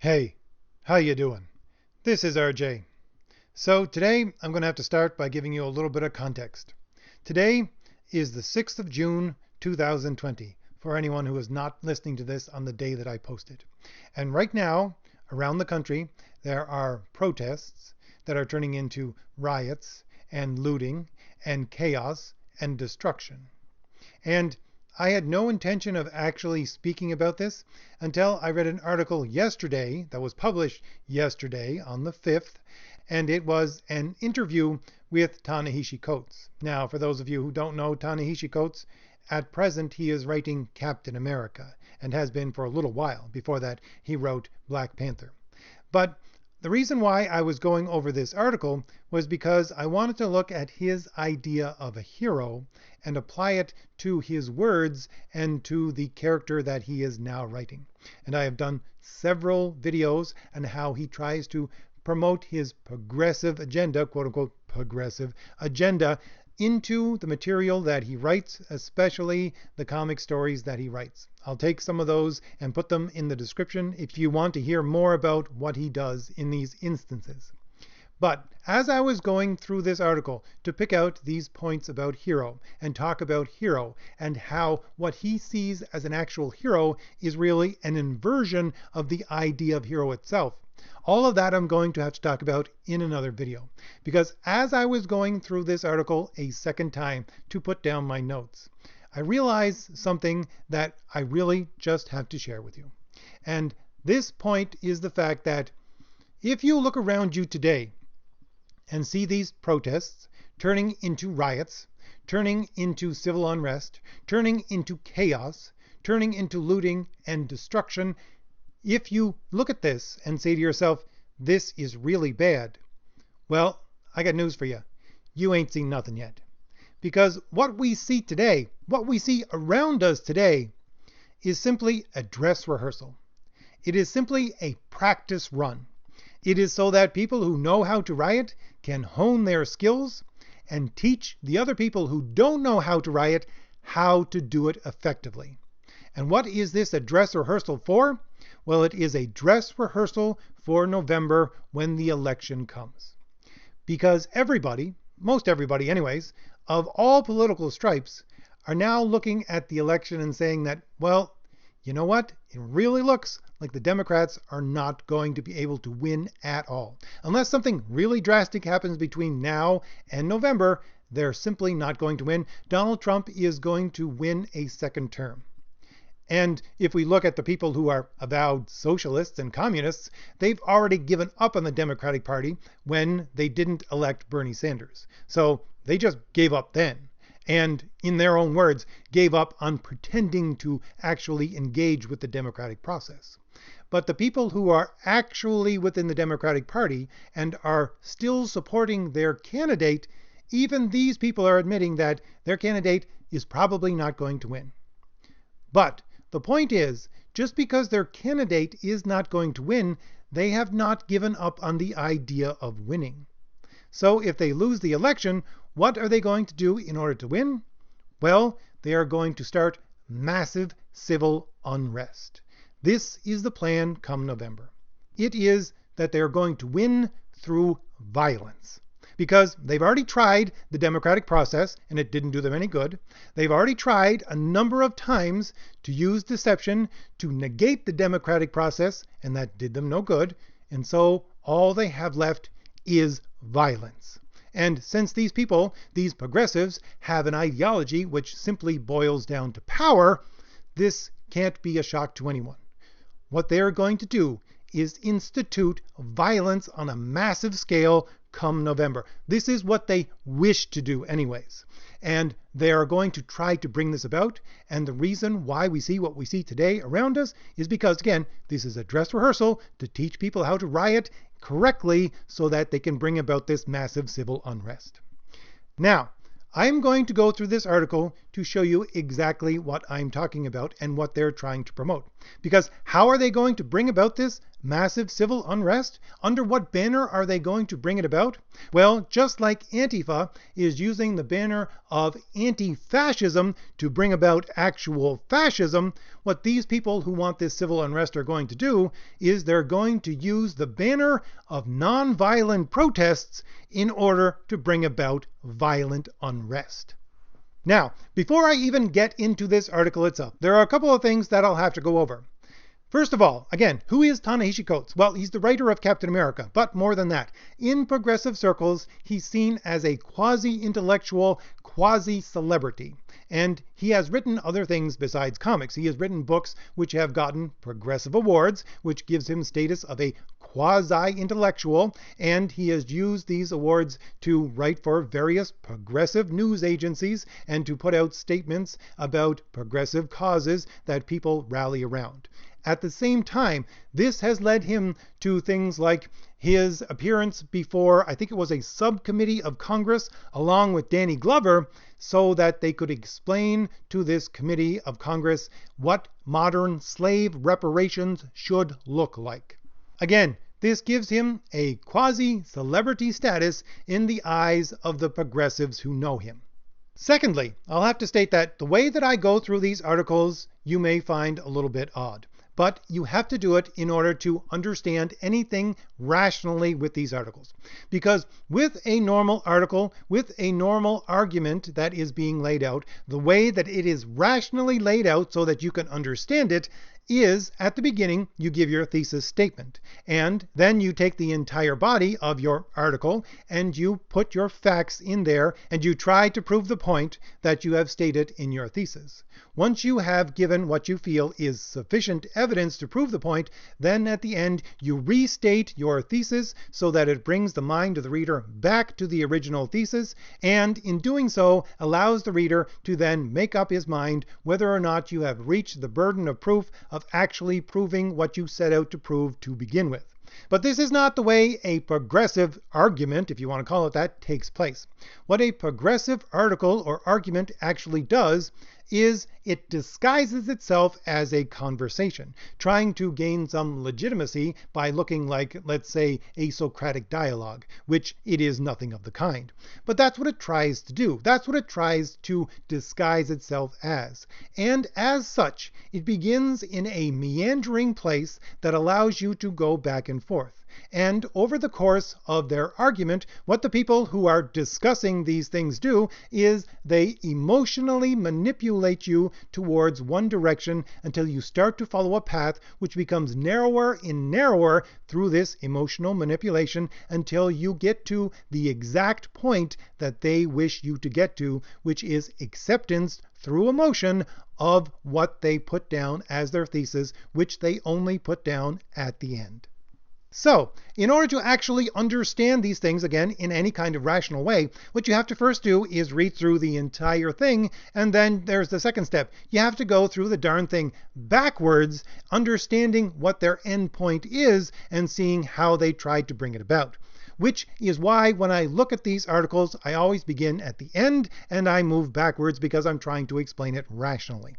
Hey, how you doing? This is RJ. So today I'm going to have to start by giving you a little bit of context. Today is the 6th of June 2020 for anyone who is not listening to this on the day that I post it. And right now around the country there are protests that are turning into riots and looting and chaos and destruction. And I had no intention of actually speaking about this until I read an article yesterday that was published yesterday on the 5th, and it was an interview with Ta-Nehisi Coates. Now, for those of you who don't know Ta-Nehisi Coates, at present he is writing Captain America and has been for a little while. Before that, he wrote Black Panther. But the reason why I was going over this article was because I wanted to look at his idea of a hero and apply it to his words and to the character that he is now writing. And I have done several videos on how he tries to promote his progressive agenda, quote unquote progressive agenda, into the material that he writes, especially the comic stories that he writes. I'll take some of those and put them in the description if you want to hear more about what he does in these instances. But as I was going through this article to pick out these points about hero and talk about hero and how what he sees as an actual hero is really an inversion of the idea of hero itself, all of that I'm going to have to talk about in another video. Because as I was going through this article a second time to put down my notes, I realized something that I really just have to share with you. And this point is the fact that if you look around you today and see these protests turning into riots, turning into civil unrest, turning into chaos, turning into looting and destruction, if you look at this and say to yourself, this is really bad, well, I got news for you. You ain't seen nothing yet. Because what we see today, what we see around us today, is simply a dress rehearsal. It is simply a practice run. It is so that people who know how to riot can hone their skills and teach the other people who don't know how to riot how to do it effectively. And what is this a dress rehearsal for? Well, it is a dress rehearsal for November when the election comes. Because everybody, most everybody anyways, of all political stripes are now looking at the election and saying that, well, you know what? It really looks like the Democrats are not going to be able to win at all. Unless something really drastic happens between now and November, they're simply not going to win. Donald Trump is going to win a second term. And if we look at the people who are avowed socialists and communists, they've already given up on the Democratic Party when they didn't elect Bernie Sanders. So they just gave up then. And in their own words, gave up on pretending to actually engage with the democratic process. But the people who are actually within the Democratic Party and are still supporting their candidate, even these people are admitting that their candidate is probably not going to win. But the point is, just because their candidate is not going to win, they have not given up on the idea of winning. So if they lose the election, what are they going to do in order to win? Well, they are going to start massive civil unrest. This is the plan come November. It is that they are going to win through violence. Because they've already tried the democratic process and it didn't do them any good. They've already tried a number of times to use deception to negate the democratic process and that did them no good. And so all they have left is violence. And since these people, these progressives, have an ideology which simply boils down to power, this can't be a shock to anyone. What they are going to do is institute violence on a massive scale come November. This is what they wish to do anyways. And they are going to try to bring this about. And the reason why we see what we see today around us is because, again, this is a dress rehearsal to teach people how to riot correctly so that they can bring about this massive civil unrest. Now, I'm going to go through this article to show you exactly what I'm talking about and what they're trying to promote. Because how are they going to bring about this massive civil unrest? Under what banner are they going to bring it about? Well, just like Antifa is using the banner of anti-fascism to bring about actual fascism, what these people who want this civil unrest are going to do is they're going to use the banner of nonviolent protests in order to bring about violent unrest. Now, before I even get into this article itself, there are a couple of things that I'll have to go over. First of all, again, who is Ta-Nehisi Coates? Well, he's the writer of Captain America, but more than that. In progressive circles, he's seen as a quasi-intellectual, quasi-celebrity. And he has written other things besides comics. He has written books which have gotten progressive awards, which gives him status of a quasi-intellectual, and he has used these awards to write for various progressive news agencies and to put out statements about progressive causes that people rally around. At the same time, this has led him to things like his appearance before, I think it was a subcommittee of Congress, along with Danny Glover, so that they could explain to this committee of Congress what modern slave reparations should look like. Again, this gives him a quasi-celebrity status in the eyes of the progressives who know him. Secondly, I'll have to state that the way that I go through these articles you may find a little bit odd. But you have to do it in order to understand anything rationally with these articles. Because with a normal article, with a normal argument that is being laid out, the way that it is rationally laid out so that you can understand it is, at the beginning, you give your thesis statement. And then you take the entire body of your article and you put your facts in there and you try to prove the point that you have stated in your thesis. Once you have given what you feel is sufficient evidence to prove the point, then at the end you restate your thesis so that it brings the mind of the reader back to the original thesis, and in doing so allows the reader to then make up his mind whether or not you have reached the burden of proof of actually proving what you set out to prove to begin with. But this is not the way a progressive argument, if you want to call it that, takes place. What a progressive article or argument actually does is it disguises itself as a conversation, trying to gain some legitimacy by looking like, let's say, a Socratic dialogue, which it is nothing of the kind. But that's what it tries to do. That's what it tries to disguise itself as. And as such, it begins in a meandering place that allows you to go back and forth. And over the course of their argument, what the people who are discussing these things do is they emotionally manipulate you towards one direction until you start to follow a path which becomes narrower and narrower through this emotional manipulation until you get to the exact point that they wish you to get to, which is acceptance through emotion of what they put down as their thesis, which they only put down at the end. So, in order to actually understand these things, again, in any kind of rational way, what you have to first do is read through the entire thing, and then there's the second step. You have to go through the darn thing backwards, understanding what their end point is, and seeing how they tried to bring it about. Which is why when I look at these articles, I always begin at the end, and I move backwards because I'm trying to explain it rationally.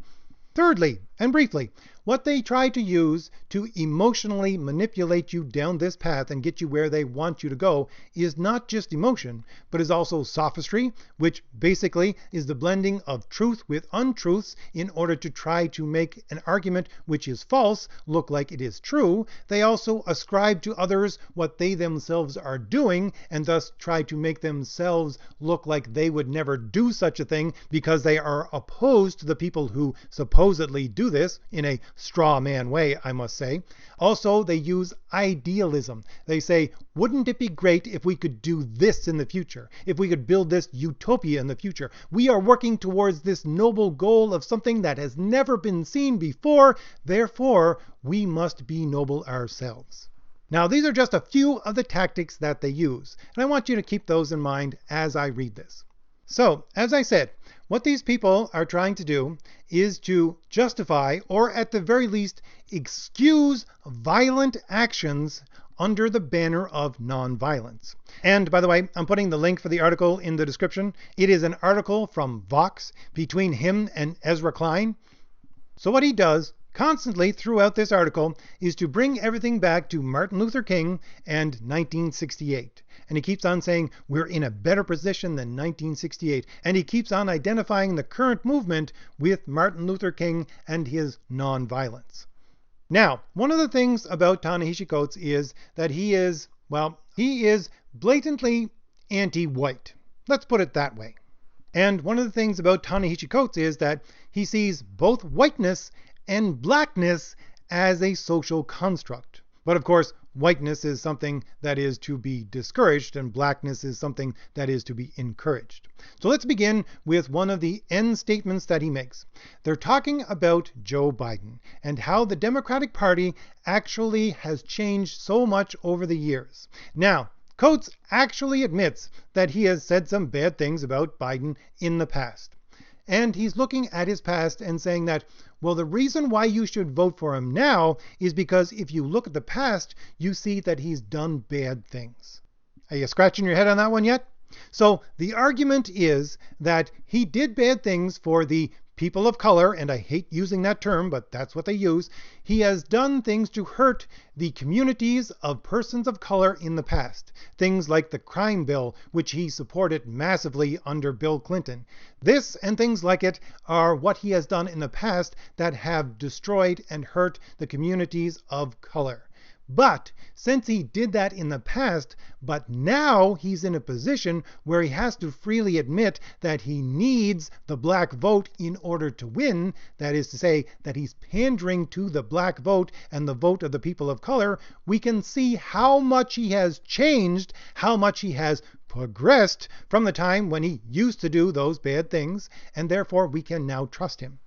Thirdly, and briefly, what they try to use to emotionally manipulate you down this path and get you where they want you to go is not just emotion, but is also sophistry, which basically is the blending of truth with untruths in order to try to make an argument which is false look like it is true. They also ascribe to others what they themselves are doing and thus try to make themselves look like they would never do such a thing because they are opposed to the people who supposedly do this in a straw man way, I must say. Also, they use idealism. They say, wouldn't it be great if we could do this in the future? If we could build this utopia in the future? We are working towards this noble goal of something that has never been seen before. Therefore, we must be noble ourselves. Now, these are just a few of the tactics that they use, and I want you to keep those in mind as I read this. So, as I said, what these people are trying to do is to justify, or at the very least, excuse violent actions under the banner of nonviolence. And by the way, I'm putting the link for the article in the description. It is an article from Vox between him and Ezra Klein. So what he does constantly throughout this article is to bring everything back to Martin Luther King and 1968. And he keeps on saying we're in a better position than 1968. And he keeps on identifying the current movement with Martin Luther King and his nonviolence. Now, one of the things about Ta-Nehisi Coates is that he is blatantly anti-white. Let's put it that way. And one of the things about Ta-Nehisi Coates is that he sees both whiteness and blackness as a social construct. But of course, whiteness is something that is to be discouraged, and blackness is something that is to be encouraged. So let's begin with one of the end statements that he makes. They're talking about Joe Biden and how the Democratic Party actually has changed so much over the years. Now, Coates actually admits that he has said some bad things about Biden in the past. And he's looking at his past and saying that, well, the reason why you should vote for him now is because if you look at the past, you see that he's done bad things. Are you scratching your head on that one yet? So the argument is that he did bad things for the people of color, and I hate using that term, but that's what they use. He has done things to hurt the communities of persons of color in the past. Things like the crime bill, which he supported massively under Bill Clinton. This and things like it are what he has done in the past that have destroyed and hurt the communities of color. But since he did that in the past, but now he's in a position where he has to freely admit that he needs the black vote in order to win, that is to say that he's pandering to the black vote and the vote of the people of color, we can see how much he has changed, how much he has progressed from the time when he used to do those bad things, and therefore we can now trust him.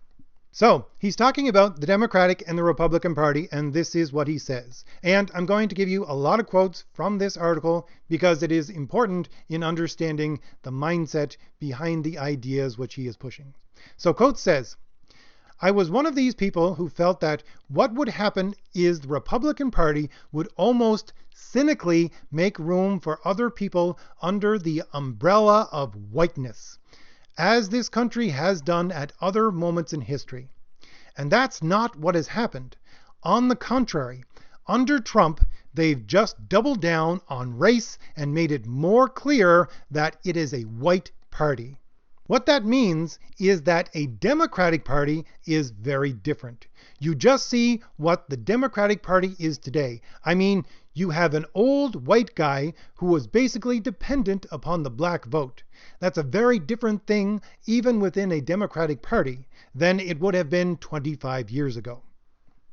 So, he's talking about the Democratic and the Republican Party, and this is what he says. And I'm going to give you a lot of quotes from this article because it is important in understanding the mindset behind the ideas which he is pushing. So, Coates says, I was one of these people who felt that what would happen is the Republican Party would almost cynically make room for other people under the umbrella of whiteness, as this country has done at other moments in history. And that's not what has happened. On the contrary, under Trump, they've just doubled down on race and made it more clear that it is a white party. What that means is that a Democratic Party is very different. You just see what the Democratic Party is today. I mean, you have an old white guy who was basically dependent upon the black vote. That's a very different thing, even within a Democratic Party, than it would have been 25 years ago.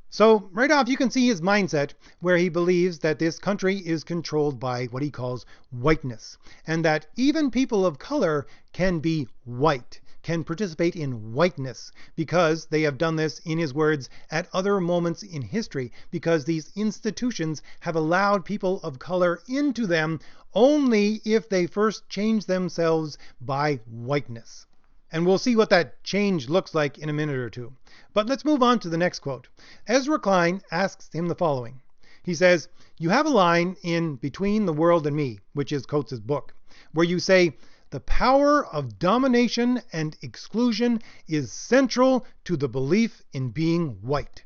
So right off you can see his mindset, where he believes that this country is controlled by what he calls whiteness, and that even people of color can be white, can participate in whiteness, because they have done this, in his words, at other moments in history, because these institutions have allowed people of color into them only if they first change themselves by whiteness. And we'll see what that change looks like in a minute or two. But let's move on to the next quote. Ezra Klein asks him the following. He says, you have a line in Between the World and Me, which is Coates' book, where you say, the power of domination and exclusion is central to the belief in being white.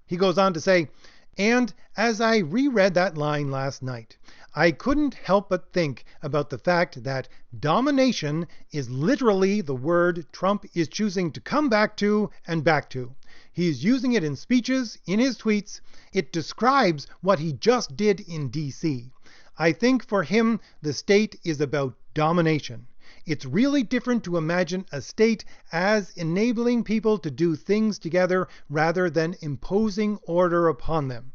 He goes on to say, and as I reread that line last night, I couldn't help but think about the fact that domination is literally the word Trump is choosing to come back to and back to. He's using it in speeches, in his tweets. It describes what he just did in D.C. I think for him, the state is about domination. It's really different to imagine a state as enabling people to do things together rather than imposing order upon them.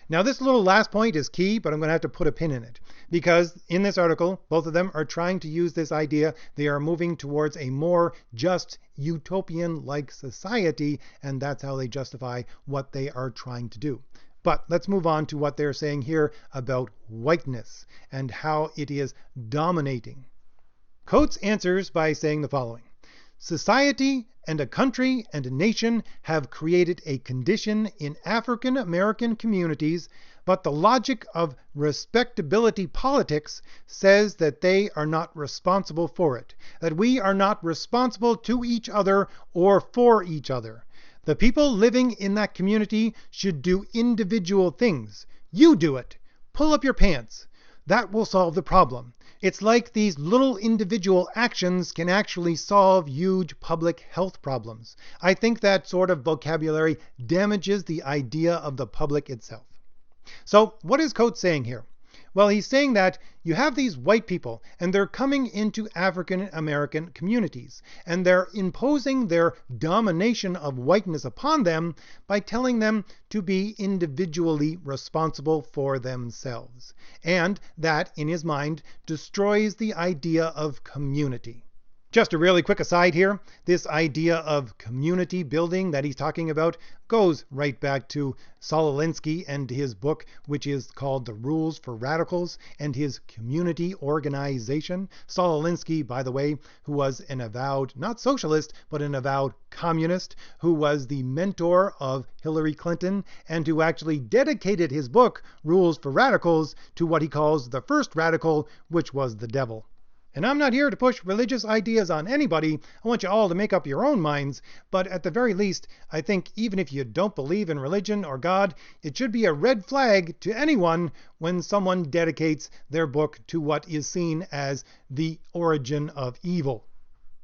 Now this little last point is key, but I'm going to have to put a pin in it, because in this article, both of them are trying to use this idea. They are moving towards a more just utopian-like society, and that's how they justify what they are trying to do. But let's move on to what they're saying here about whiteness and how it is dominating. Coates answers by saying the following. Society and a country and a nation have created a condition in African American communities, but the logic of respectability politics says that they are not responsible for it, that we are not responsible to each other or for each other. The people living in that community should do individual things. You do it. Pull up your pants. That will solve the problem. It's like these little individual actions can actually solve huge public health problems. I think that sort of vocabulary damages the idea of the public itself. So what is Coates saying here? Well, he's saying that you have these white people and they're coming into African American communities and they're imposing their domination of whiteness upon them by telling them to be individually responsible for themselves. And that, in his mind, destroys the idea of community. Just a really quick aside here, this idea of community building that he's talking about goes right back to Saul Alinsky and his book, which is called The Rules for Radicals, and his community organization. Saul Alinsky, by the way, who was an avowed, not socialist, but an avowed communist, who was the mentor of Hillary Clinton, and who actually dedicated his book, Rules for Radicals, to what he calls the first radical, which was the devil. And I'm not here to push religious ideas on anybody. I want you all to make up your own minds. But at the very least, I think even if you don't believe in religion or God, it should be a red flag to anyone when someone dedicates their book to what is seen as the origin of evil.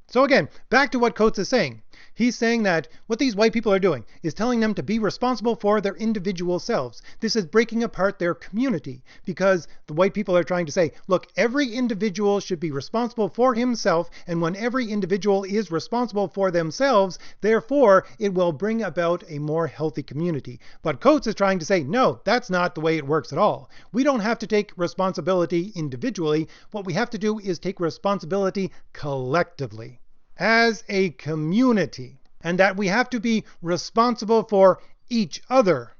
So again, back to what Coates is saying. He's saying that what these white people are doing is telling them to be responsible for their individual selves. This is breaking apart their community because the white people are trying to say, look, every individual should be responsible for himself, and when every individual is responsible for themselves, therefore it will bring about a more healthy community. But Coates is trying to say, no, that's not the way it works at all. We don't have to take responsibility individually. What we have to do is take responsibility collectively, as a community, and that we have to be responsible for each other.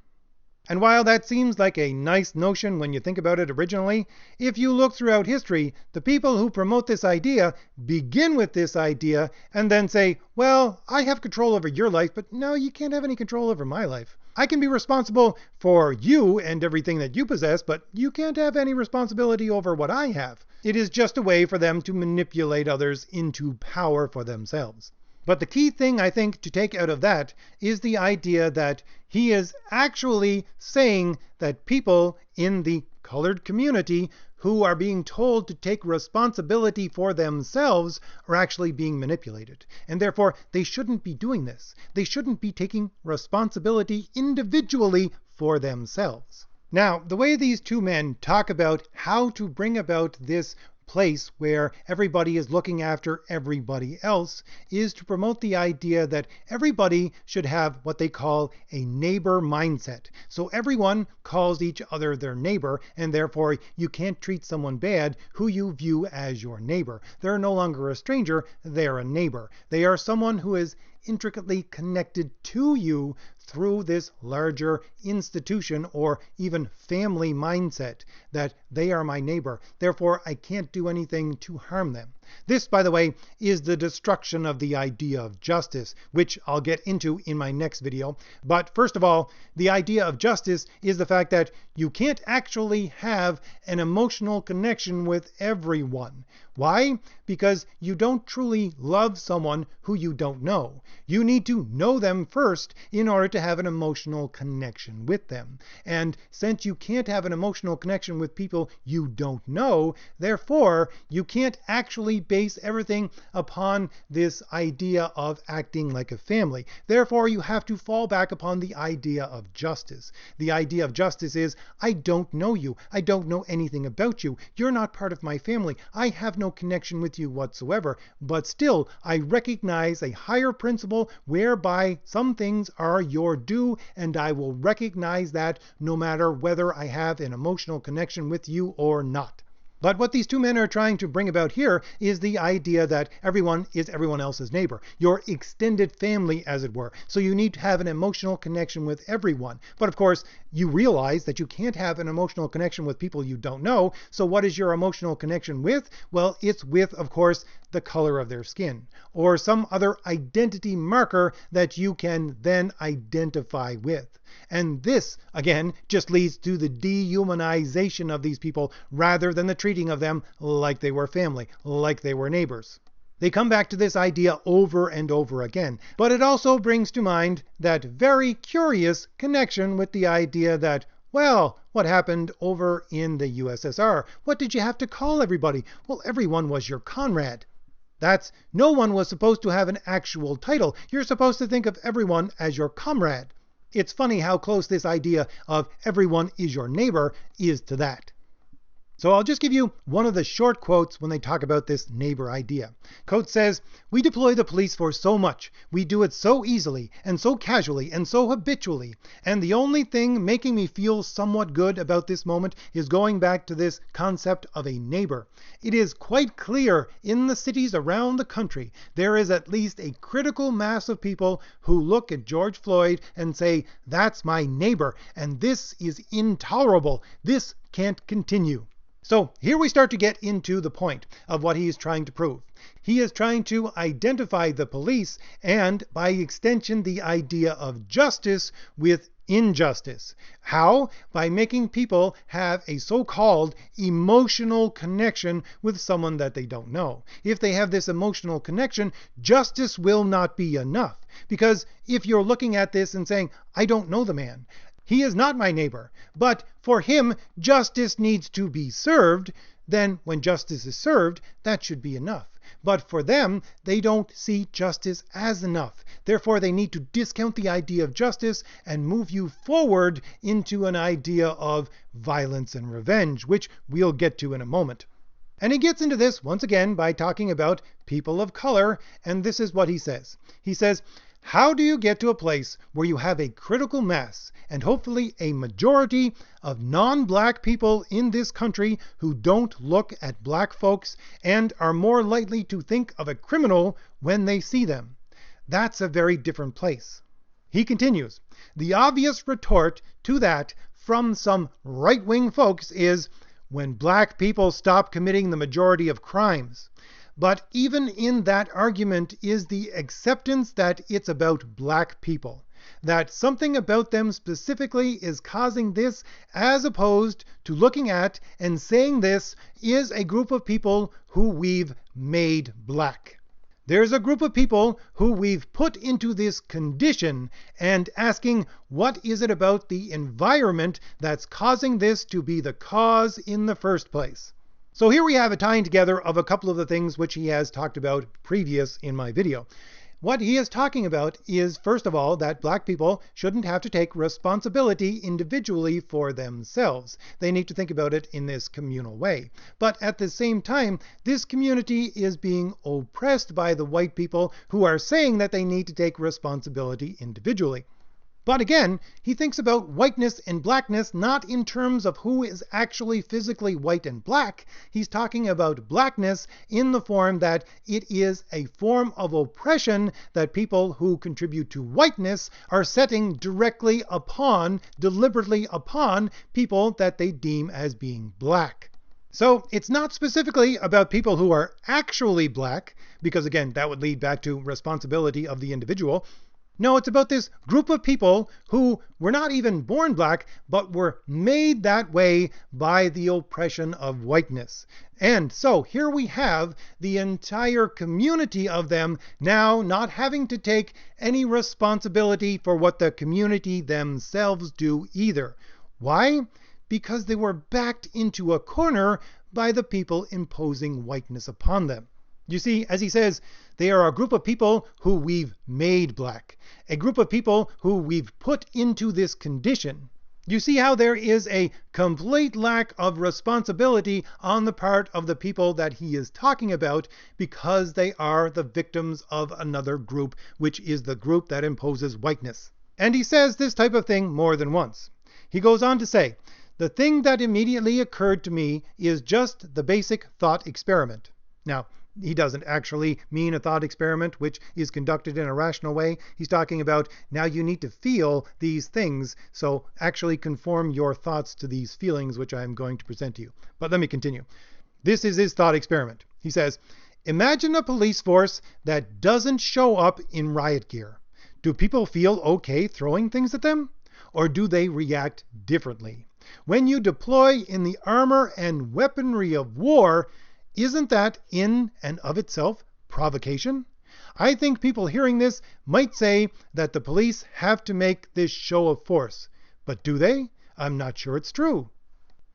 And while that seems like a nice notion when you think about it originally, if you look throughout history, the people who promote this idea begin with this idea and then say, well, I have control over your life, but no, you can't have any control over my life. I can be responsible for you and everything that you possess, but you can't have any responsibility over what I have. It is just a way for them to manipulate others into power for themselves. But the key thing, I think, to take out of that is the idea that he is actually saying that people in the colored community who are being told to take responsibility for themselves are actually being manipulated. And therefore, they shouldn't be doing this. They shouldn't be taking responsibility individually for themselves. Now, the way these two men talk about how to bring about this place where everybody is looking after everybody else is to promote the idea that everybody should have what they call a neighbor mindset. So everyone calls each other their neighbor, and therefore you can't treat someone bad who you view as your neighbor. They're no longer a stranger, they're a neighbor. They are someone who is intricately connected to you through this larger institution or even family mindset that they are my neighbor, therefore I can't do anything to harm them. This, by the way, is the destruction of the idea of justice, which I'll get into in my next video. But first of all, the idea of justice is the fact that you can't actually have an emotional connection with everyone. Why? Because you don't truly love someone who you don't know. You need to know them first in order to have an emotional connection with them. And since you can't have an emotional connection with people you don't know, therefore you can't actually base everything upon this idea of acting like a family. Therefore, you have to fall back upon the idea of justice. The idea of justice is, I don't know you. I don't know anything about you. You're not part of my family. I have no connection with you whatsoever. But still, I recognize a higher principle whereby some things are your due, and I will recognize that no matter whether I have an emotional connection with you or not. But what these two men are trying to bring about here is the idea that everyone is everyone else's neighbor, your extended family, as it were. So you need to have an emotional connection with everyone. But of course, you realize that you can't have an emotional connection with people you don't know. So what is your emotional connection with? Well, it's with, of course, the color of their skin or some other identity marker that you can then identify with. And this, again, just leads to the dehumanization of these people rather than the treating of them like they were family, like they were neighbors. They come back to this idea over and over again, but it also brings to mind that very curious connection with the idea that, well, what happened over in the USSR? What did you have to call everybody? Well, everyone was your comrade. No one was supposed to have an actual title. You're supposed to think of everyone as your comrade. It's funny how close this idea of everyone is your neighbor is to that. So I'll just give you one of the short quotes when they talk about this neighbor idea. Coates says, "We deploy the police force so much. We do it so easily and so casually and so habitually. And the only thing making me feel somewhat good about this moment is going back to this concept of a neighbor. It is quite clear in the cities around the country there is at least a critical mass of people who look at George Floyd and say, 'That's my neighbor, and this is intolerable. This can't continue.'" So here we start to get into the point of what he is trying to prove. He is trying to identify the police and, by extension, the idea of justice with injustice. How? By making people have a so-called emotional connection with someone that they don't know. If they have this emotional connection, justice will not be enough. Because if you're looking at this and saying, "I don't know the man, he is not my neighbor, but for him, justice needs to be served," then when justice is served, that should be enough. But for them, they don't see justice as enough. Therefore, they need to discount the idea of justice and move you forward into an idea of violence and revenge, which we'll get to in a moment. And he gets into this once again by talking about people of color, and this is what he says. He says, "How do you get to a place where you have a critical mass and hopefully a majority of non-black people in this country who don't look at black folks and are more likely to think of a criminal when they see them? That's a very different place." He continues, "The obvious retort to that from some right-wing folks is, when black people stop committing the majority of crimes. But even in that argument is the acceptance that it's about black people, that something about them specifically is causing this, as opposed to looking at and saying this is a group of people who we've made black. There's a group of people who we've put into this condition and asking, what is it about the environment that's causing this to be the cause in the first place?" So here we have a tying together of a couple of the things which he has talked about previous in my video. What he is talking about is, first of all, that black people shouldn't have to take responsibility individually for themselves. They need to think about it in this communal way. But at the same time, this community is being oppressed by the white people who are saying that they need to take responsibility individually. But again, he thinks about whiteness and blackness not in terms of who is actually physically white and black. He's talking about blackness in the form that it is a form of oppression that people who contribute to whiteness are setting directly upon, deliberately upon, people that they deem as being black. So it's not specifically about people who are actually black, because again, that would lead back to responsibility of the individual. No, it's about this group of people who were not even born black, but were made that way by the oppression of whiteness. And so here we have the entire community of them now not having to take any responsibility for what the community themselves do either. Why? Because they were backed into a corner by the people imposing whiteness upon them. You see, as he says, they are a group of people who we've made black, a group of people who we've put into this condition. You see how there is a complete lack of responsibility on the part of the people that he is talking about, because they are the victims of another group, which is the group that imposes whiteness. And he says this type of thing more than once. He goes on to say, "The thing that immediately occurred to me is just the basic thought experiment." Now, he doesn't actually mean a thought experiment which is conducted in a rational way. He's talking about, now you need to feel these things, so actually conform your thoughts to these feelings which I'm going to present to you. But let me continue. This is his thought experiment. He says, "Imagine a police force that doesn't show up in riot gear. Do people feel okay throwing things at them? Or do they react differently? When you deploy in the armor and weaponry of war, isn't that in and of itself provocation? I think people hearing this might say that the police have to make this show of force. But do they? I'm not sure it's true.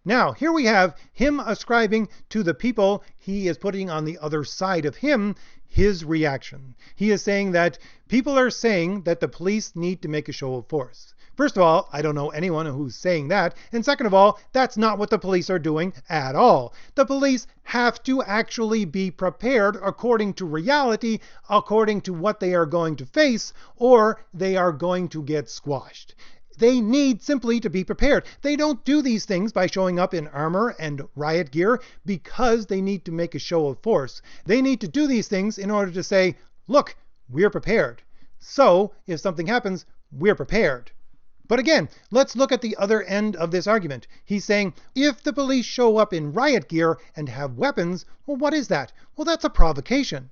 Now, here we have him ascribing to the people he is putting on the other side of him his reaction. He is saying that people are saying that the police need to make a show of force. First of all, I don't know anyone who's saying that. And second of all, that's not what the police are doing at all. The police have to actually be prepared according to reality, according to what they are going to face, or they are going to get squashed. They need simply to be prepared. They don't do these things by showing up in armor and riot gear because they need to make a show of force. They need to do these things in order to say, look, we're prepared. So if something happens, we're prepared. But again, let's look at the other end of this argument. He's saying, if the police show up in riot gear and have weapons, well, what is that? Well, that's a provocation.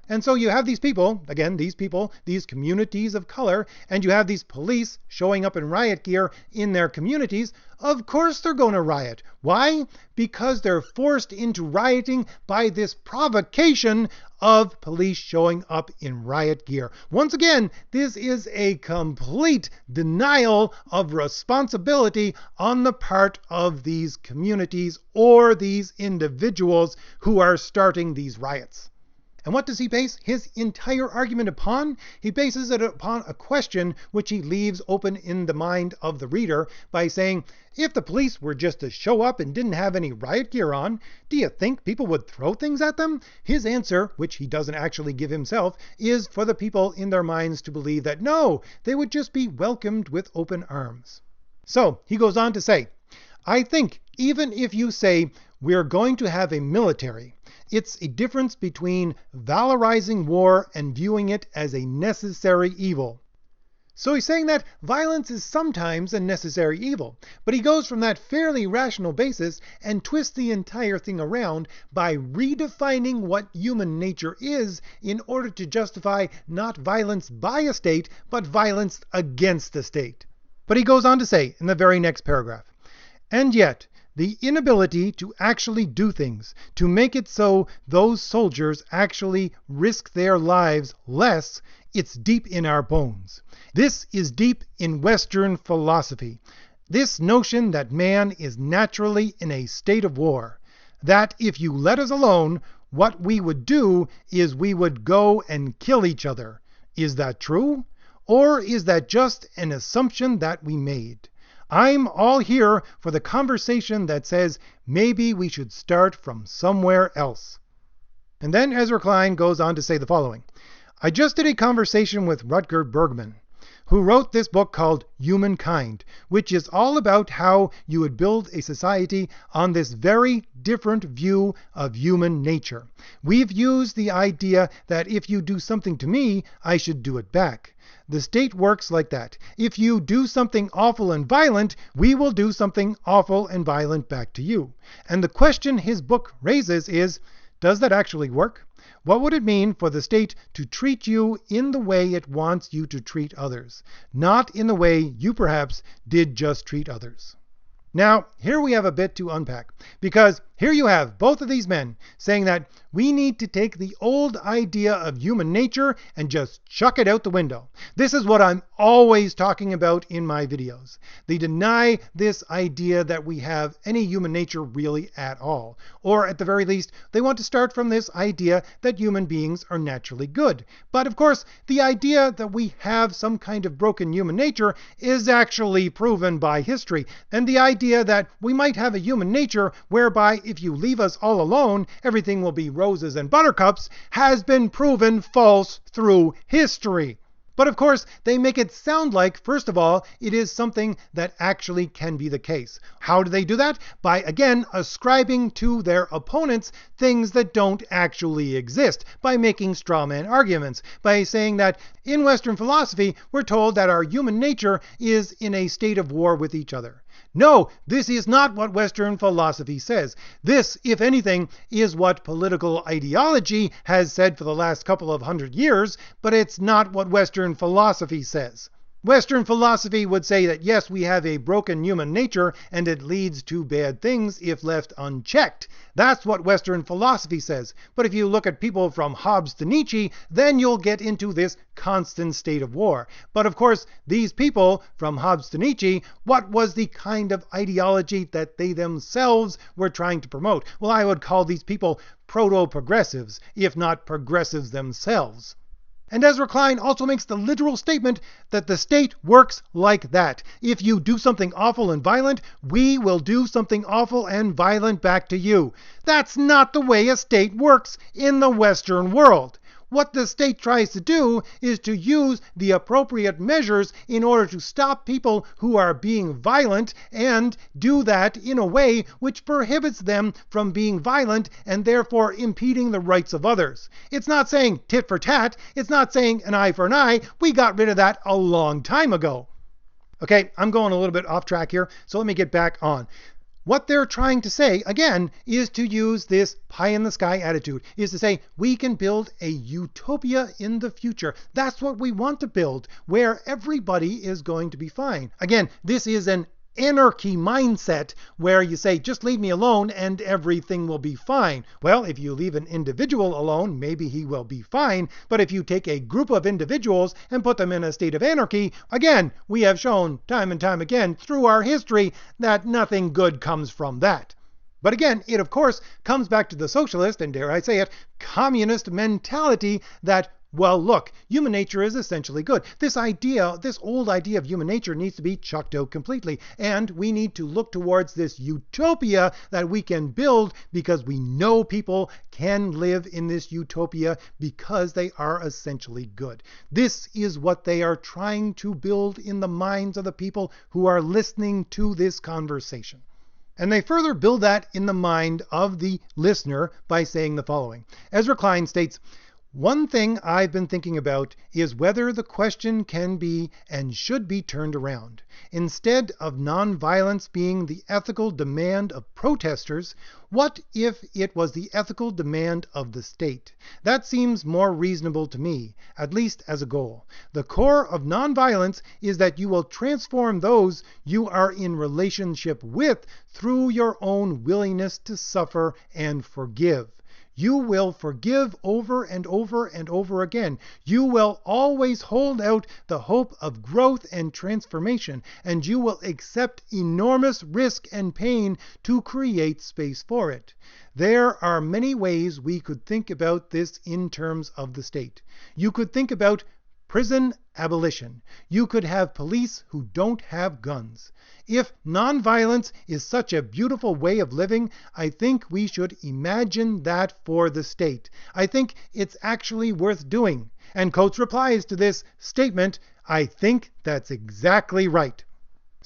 And so you have these people, again, these communities of color, and you have these police showing up in riot gear in their communities. Of course they're going to riot. Why? Because they're forced into rioting by this provocation of police showing up in riot gear. Once again, this is a complete denial of responsibility on the part of these communities or these individuals who are starting these riots. And what does he base his entire argument upon? He bases it upon a question which he leaves open in the mind of the reader by saying, if the police were just to show up and didn't have any riot gear on, do you think people would throw things at them? His answer, which he doesn't actually give himself, is for the people in their minds to believe that no, they would just be welcomed with open arms. So he goes on to say, I think even if you say we're going to have a military, it's a difference between valorizing war and viewing it as a necessary evil. So he's saying that violence is sometimes a necessary evil, but he goes from that fairly rational basis and twists the entire thing around by redefining what human nature is in order to justify not violence by a state, but violence against the state. But he goes on to say in the very next paragraph, and yet, the inability to actually do things, to make it so those soldiers actually risk their lives less, it's deep in our bones. This is deep in Western philosophy. This notion that man is naturally in a state of war. That if you let us alone, what we would do is we would go and kill each other. Is that true? Or is that just an assumption that we made? I'm all here for the conversation that says maybe we should start from somewhere else. And then Ezra Klein goes on to say the following. I just did a conversation with Rutger Bregman, who wrote this book called Humankind, which is all about how you would build a society on this very different view of human nature. We've used the idea that if you do something to me, I should do it back. The state works like that. If you do something awful and violent, we will do something awful and violent back to you. And the question his book raises is, does that actually work? What would it mean for the state to treat you in the way it wants you to treat others, not in the way you perhaps did just treat others? Now, here we have a bit to unpack, because here you have both of these men saying that we need to take the old idea of human nature and just chuck it out the window. This is what I'm always talking about in my videos. They deny this idea that we have any human nature really at all. Or at the very least, they want to start from this idea that human beings are naturally good. But of course, the idea that we have some kind of broken human nature is actually proven by history. And the idea that we might have a human nature whereby if you leave us all alone, everything will be roses and buttercups, has been proven false through history. But of course, they make it sound like, first of all, it is something that actually can be the case. How do they do that? By, again, ascribing to their opponents things that don't actually exist, by making straw man arguments, by saying that in Western philosophy, we're told that our human nature is in a state of war with each other. No, this is not what Western philosophy says. This, if anything, is what political ideology has said for the last couple of 100 years, but it's not what Western philosophy says. Western philosophy would say that yes, we have a broken human nature and it leads to bad things if left unchecked. That's what Western philosophy says. But if you look at people from Hobbes to Nietzsche, then you'll get into this constant state of war. But of course, these people from Hobbes to Nietzsche, what was the kind of ideology that they themselves were trying to promote? Well, I would call these people proto-progressives, if not progressives themselves. And Ezra Klein also makes the literal statement that the state works like that. If you do something awful and violent, we will do something awful and violent back to you. That's not the way a state works in the Western world. What the state tries to do is to use the appropriate measures in order to stop people who are being violent and do that in a way which prohibits them from being violent and therefore impeding the rights of others. It's not saying tit for tat. It's not saying an eye for an eye. We got rid of that a long time ago. Okay, I'm going a little bit off track here, so let me get back on. What they're trying to say, again, is to use this pie-in-the-sky attitude, is to say we can build a utopia in the future. That's what we want to build, where everybody is going to be fine. Again, this is an anarchy mindset where you say, just leave me alone and everything will be fine. Well, if you leave an individual alone, maybe he will be fine. But if you take a group of individuals and put them in a state of anarchy, again, we have shown time and time again through our history that nothing good comes from that. But again, it of course comes back to the socialist, and dare I say it, communist mentality that, well, look, human nature is essentially good. This old idea of human nature needs to be chucked out completely. And we need to look towards this utopia that we can build because we know people can live in this utopia because they are essentially good. This is what they are trying to build in the minds of the people who are listening to this conversation. And they further build that in the mind of the listener by saying the following. Ezra Klein states, "One thing I've been thinking about is whether the question can be and should be turned around. Instead of nonviolence being the ethical demand of protesters, what if it was the ethical demand of the state? That seems more reasonable to me, at least as a goal. The core of nonviolence is that you will transform those you are in relationship with through your own willingness to suffer and forgive. You will forgive over and over and over again. You will always hold out the hope of growth and transformation, and you will accept enormous risk and pain to create space for it. There are many ways we could think about this in terms of the state. You could think about prison abolition. You could have police who don't have guns. If nonviolence is such a beautiful way of living, I think we should imagine that for the state. I think it's actually worth doing." And Coates replies to this statement, "I think that's exactly right."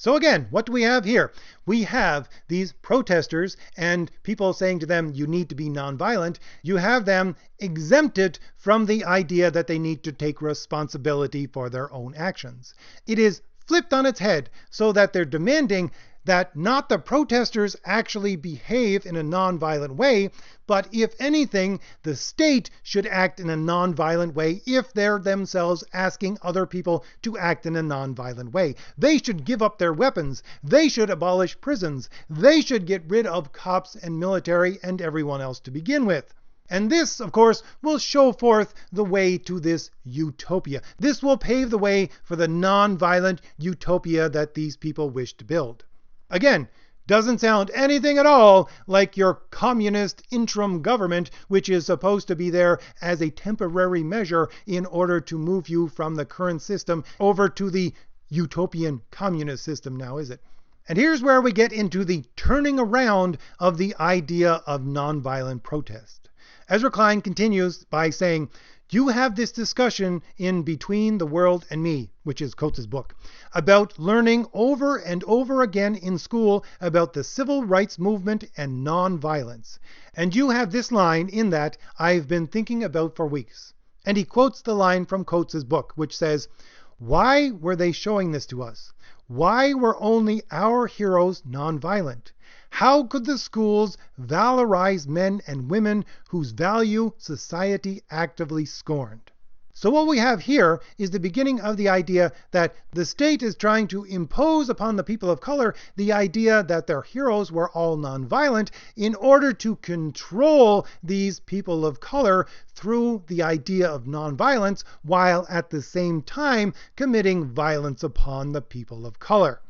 So again, what do we have here? We have these protesters and people saying to them, you need to be nonviolent. You have them exempted from the idea that they need to take responsibility for their own actions. It is flipped on its head so that they're demanding that not the protesters actually behave in a nonviolent way, but if anything, the state should act in a nonviolent way if they're themselves asking other people to act in a nonviolent way. They should give up their weapons. They should abolish prisons. They should get rid of cops and military and everyone else to begin with. And this, of course, will show forth the way to this utopia. This will pave the way for the nonviolent utopia that these people wish to build. Again, doesn't sound anything at all like your communist interim government, which is supposed to be there as a temporary measure in order to move you from the current system over to the utopian communist system now, is it? And here's where we get into the turning around of the idea of nonviolent protest. Ezra Klein continues by saying, "You have this discussion in Between the World and Me," which is Coates' book, about learning over and over again in school about the civil rights movement and nonviolence. And you have this line in that I've been thinking about for weeks. And he quotes the line from Coates' book, which says, "Why were they showing this to us? Why were only our heroes nonviolent? How could the schools valorize men and women whose value society actively scorned?" So what we have here is the beginning of the idea that the state is trying to impose upon the people of color the idea that their heroes were all nonviolent in order to control these people of color through the idea of nonviolence, while at the same time committing violence upon the people of color.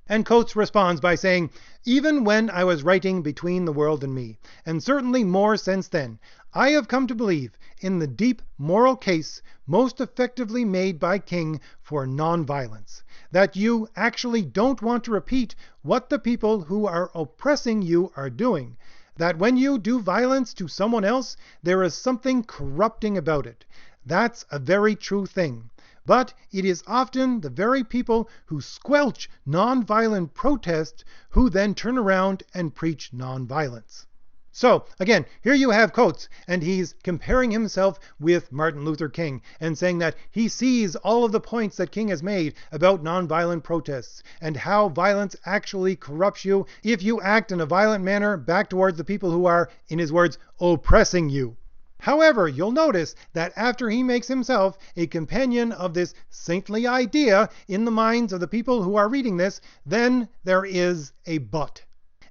And Coates responds by saying, "Even when I was writing Between the World and Me, and certainly more since then, I have come to believe in the deep moral case most effectively made by King for nonviolence, that you actually don't want to repeat what the people who are oppressing you are doing, that when you do violence to someone else, there is something corrupting about it. That's a very true thing. But it is often the very people who squelch nonviolent protest who then turn around and preach nonviolence." So, again, here you have Coates, and he's comparing himself with Martin Luther King, and saying that he sees all of the points that King has made about nonviolent protests, and how violence actually corrupts you if you act in a violent manner back towards the people who are, in his words, oppressing you. However, you'll notice that after he makes himself a companion of this saintly idea in the minds of the people who are reading this, then there is a but.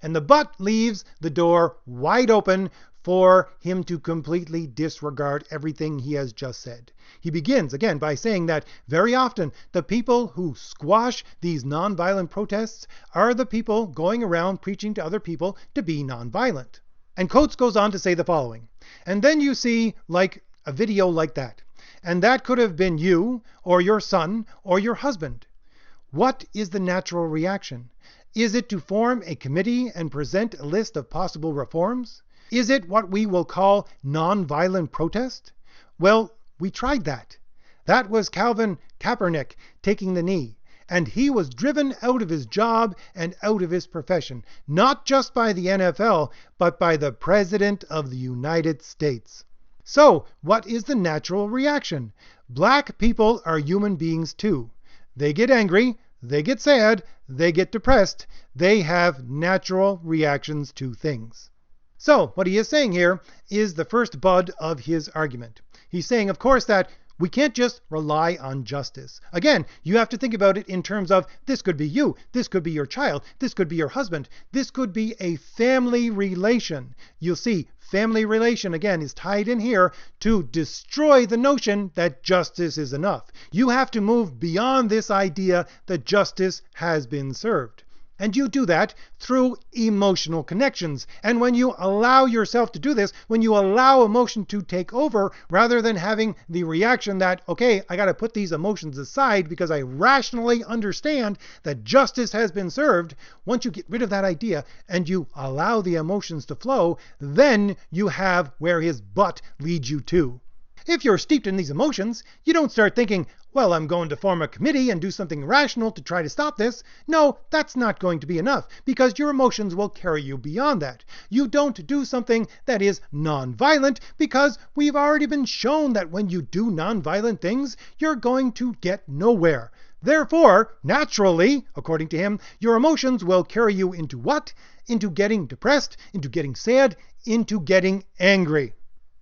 And the but leaves the door wide open for him to completely disregard everything he has just said. He begins again by saying that very often the people who squash these nonviolent protests are the people going around preaching to other people to be nonviolent. And Coates goes on to say the following, "And then you see like a video like that, and that could have been you or your son or your husband. What is the natural reaction? Is it to form a committee and present a list of possible reforms? Is it what we will call nonviolent protest? Well, we tried that. That was Calvin Kaepernick taking the knee. And he was driven out of his job and out of his profession, not just by the NFL, but by the President of the United States. So, what is the natural reaction? Black people are human beings too. They get angry, they get sad, they get depressed. They have natural reactions to things." So, what he is saying here is the first bud of his argument. He's saying, of course, that we can't just rely on justice. Again, you have to think about it in terms of this could be you, this could be your child, this could be your husband, this could be a family relation. You'll see, family relation, again, is tied in here to destroy the notion that justice is enough. You have to move beyond this idea that justice has been served. And you do that through emotional connections. And when you allow yourself to do this, when you allow emotion to take over, rather than having the reaction that, okay, I got to put these emotions aside because I rationally understand that justice has been served, once you get rid of that idea and you allow the emotions to flow, then you have where his but leads you to. If you're steeped in these emotions, you don't start thinking, well, I'm going to form a committee and do something rational to try to stop this. No, that's not going to be enough, because your emotions will carry you beyond that. You don't do something that is non-violent, because we've already been shown that when you do non-violent things, you're going to get nowhere. Therefore, naturally, according to him, your emotions will carry you into what? Into getting depressed, into getting sad, into getting angry.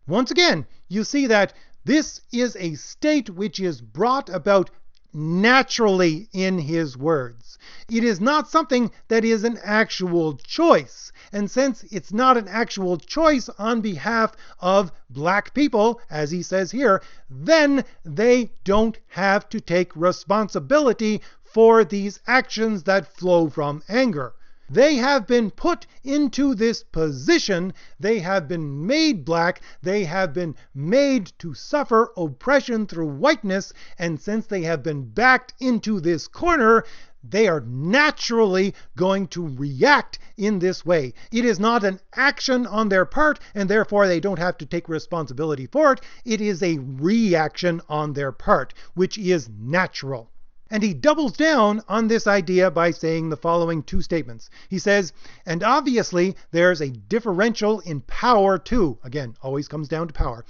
Once again, you see that this is a state which is brought about naturally in his words. It is not something that is an actual choice. And since it's not an actual choice on behalf of black people, as he says here, then they don't have to take responsibility for these actions that flow from anger. They have been put into this position. They have been made black. They have been made to suffer oppression through whiteness. And since they have been backed into this corner, they are naturally going to react in this way. It is not an action on their part, and therefore they don't have to take responsibility for it. It is a reaction on their part, which is natural. And he doubles down on this idea by saying the following two statements. He says, and obviously there's a differential in power too. Again, always comes down to power.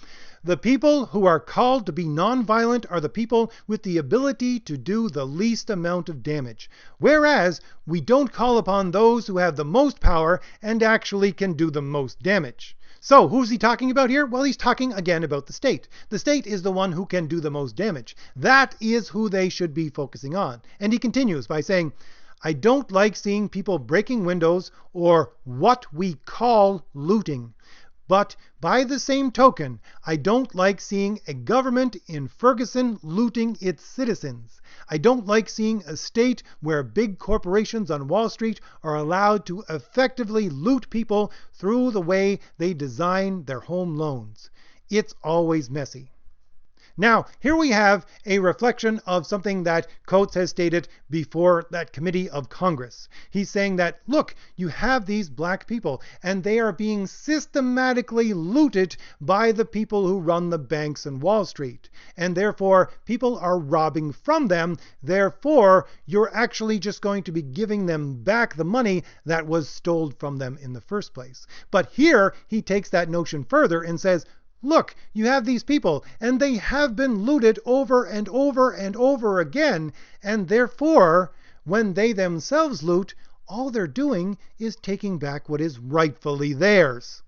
The people who are called to be nonviolent are the people with the ability to do the least amount of damage. Whereas we don't call upon those who have the most power and actually can do the most damage. So who's he talking about here? Well, he's talking again about the state. The state is the one who can do the most damage. That is who they should be focusing on. And he continues by saying, I don't like seeing people breaking windows or what we call looting. But by the same token, I don't like seeing a government in Ferguson looting its citizens. I don't like seeing a state where big corporations on Wall Street are allowed to effectively loot people through the way they design their home loans. It's always messy. Now, here we have a reflection of something that Coates has stated before that committee of Congress. He's saying that, look, you have these black people, and they are being systematically looted by the people who run the banks and Wall Street. And therefore, people are robbing from them. Therefore, you're actually just going to be giving them back the money that was stolen from them in the first place. But here, he takes that notion further and says, look, you have these people, and they have been looted over and over and over again, and therefore, when they themselves loot, all they're doing is taking back what is rightfully theirs.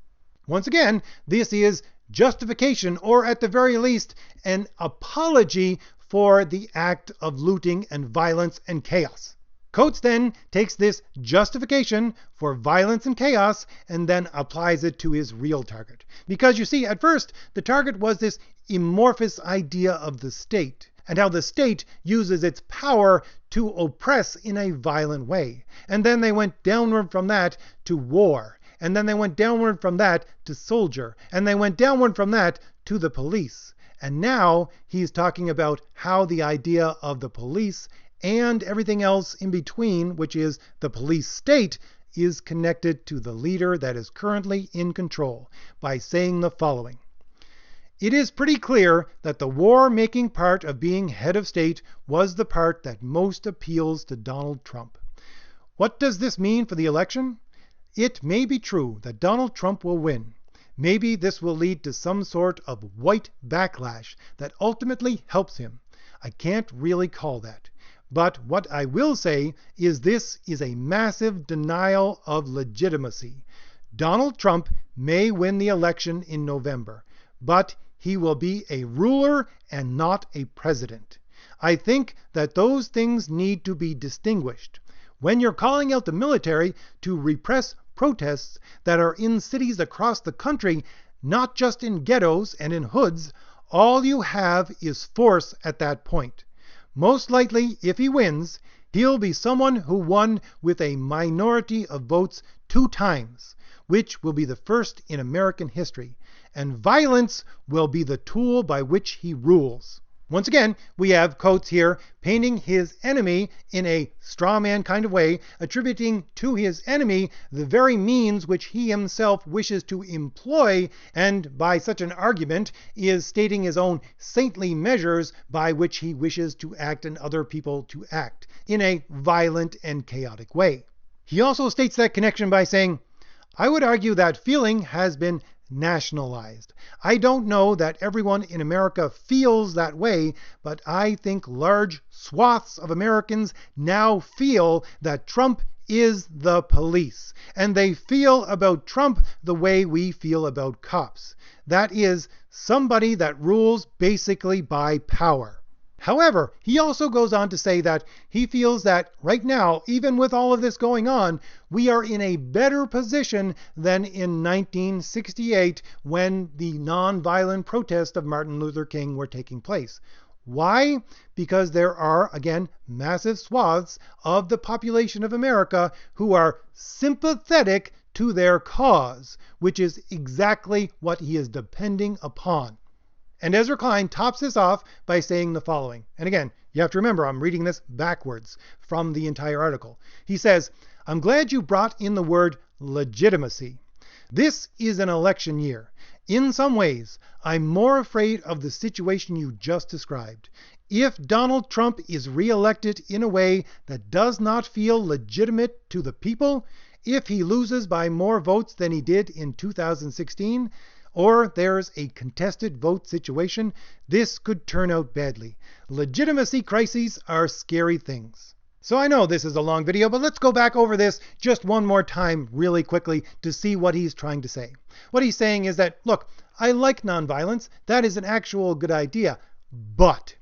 Once again, this is justification, or at the very least, an apology for the act of looting and violence and chaos. Coates then takes this justification for violence and chaos and then applies it to his real target. Because you see, at first, the target was this amorphous idea of the state, and how the state uses its power to oppress in a violent way. And then they went downward from that to war. And then they went downward from that to soldier. And they went downward from that to the police. And now he's talking about how the idea of the police and everything else in between, which is the police state, is connected to the leader that is currently in control by saying the following. It is pretty clear that the war-making part of being head of state was the part that most appeals to Donald Trump. What does this mean for the election? It may be true that Donald Trump will win. Maybe this will lead to some sort of white backlash that ultimately helps him. I can't really call that. But what I will say is this is a massive denial of legitimacy. Donald Trump may win the election in November, but he will be a ruler and not a president. I think that those things need to be distinguished. When you're calling out the military to repress protests that are in cities across the country, not just in ghettos and in hoods, all you have is force at that point. Most likely, if he wins, he'll be someone who won with a minority of votes 2 times, which will be the first in American history, and violence will be the tool by which he rules. Once again, we have Coates here painting his enemy in a straw man kind of way, attributing to his enemy the very means which he himself wishes to employ, and by such an argument is stating his own saintly measures by which he wishes to act and other people to act in a violent and chaotic way. He also states that connection by saying, I would argue that feeling has been nationalized. I don't know that everyone in America feels that way, but I think large swaths of Americans now feel that Trump is the police, and they feel about Trump the way we feel about cops. That is, somebody that rules basically by power. However, he also goes on to say that he feels that right now, even with all of this going on, we are in a better position than in 1968 when the nonviolent protests of Martin Luther King were taking place. Why? Because there are, again, massive swaths of the population of America who are sympathetic to their cause, which is exactly what he is depending upon. And Ezra Klein tops this off by saying the following. And again, you have to remember, I'm reading this backwards from the entire article. He says, I'm glad you brought in the word legitimacy. This is an election year. In some ways, I'm more afraid of the situation you just described. If Donald Trump is reelected in a way that does not feel legitimate to the people, if he loses by more votes than he did in 2016, or there's a contested vote situation, this could turn out badly. Legitimacy crises are scary things. So I know this is a long video, but let's go back over this just one more time really quickly to see what he's trying to say. What he's saying is that, look, I like nonviolence. That is an actual good idea. But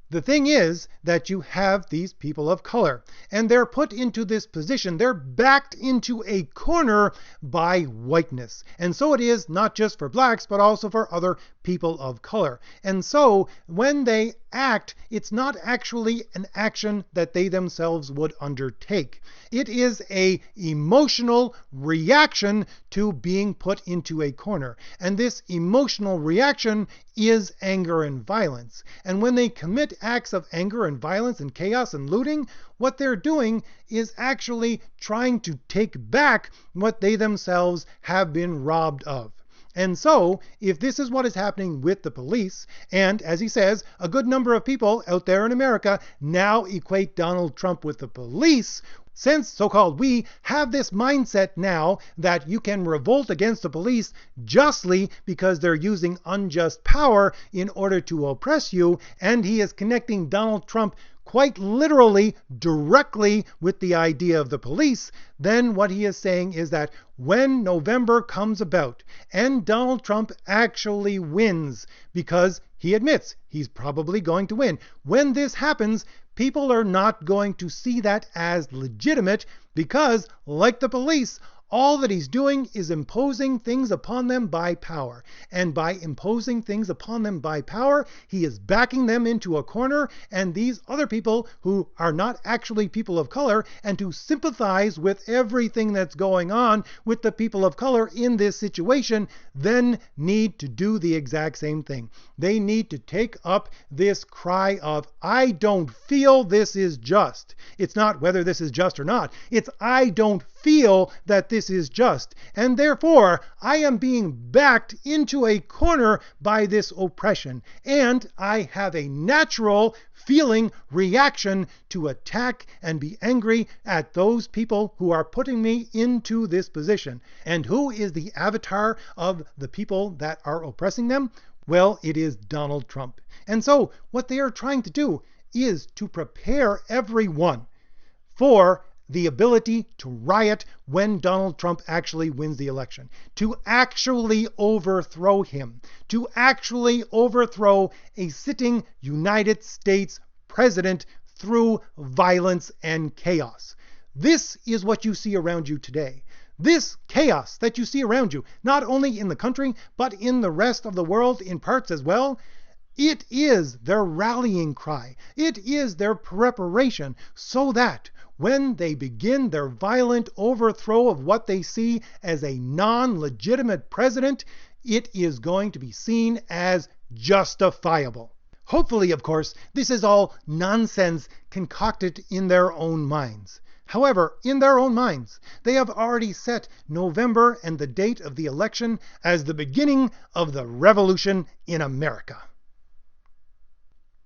the thing is that you have these people of color, and they're put into this position. They're backed into a corner by whiteness. And so it is not just for blacks, but also for other people of color. And so when they act, it's not actually an action that they themselves would undertake. It is an emotional reaction to being put into a corner. And this emotional reaction is anger and violence. And when they commit acts of anger and violence and chaos and looting, what they're doing is actually trying to take back what they themselves have been robbed of. And so, if this is what is happening with the police, and as he says, a good number of people out there in America now equate Donald Trump with the police, since so-called we have this mindset now that you can revolt against the police justly because they're using unjust power in order to oppress you, and he is connecting Donald Trump quite literally directly with the idea of the police, then what he is saying is that when November comes about and Donald Trump actually wins, because he admits he's probably going to win, when this happens, people are not going to see that as legitimate because, like the police, all that he's doing is imposing things upon them by power. And by imposing things upon them by power, he is backing them into a corner, and these other people who are not actually people of color and to sympathize with everything that's going on with the people of color in this situation then need to do the exact same thing. They need to take up this cry of, I don't feel this is just. It's not whether this is just or not. It's I don't feel that this is just, and therefore I am being backed into a corner by this oppression, and I have a natural feeling reaction to attack and be angry at those people who are putting me into this position. And who is the avatar of the people that are oppressing them? Well, it is Donald Trump. And so what they are trying to do is to prepare everyone for the ability to riot when Donald Trump actually wins the election, to actually overthrow him, to actually overthrow a sitting United States president through violence and chaos. This is what you see around you today. This chaos that you see around you, not only in the country, but in the rest of the world in parts as well, it is their rallying cry. It is their preparation so that when they begin their violent overthrow of what they see as a non-legitimate president, it is going to be seen as justifiable. Hopefully, of course, this is all nonsense concocted in their own minds. However, in their own minds, they have already set November and the date of the election as the beginning of the revolution in America.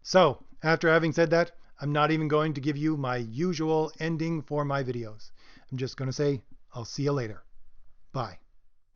So, after having said that, I'm not even going to give you my usual ending for my videos. I'm just going to say, I'll see you later. Bye.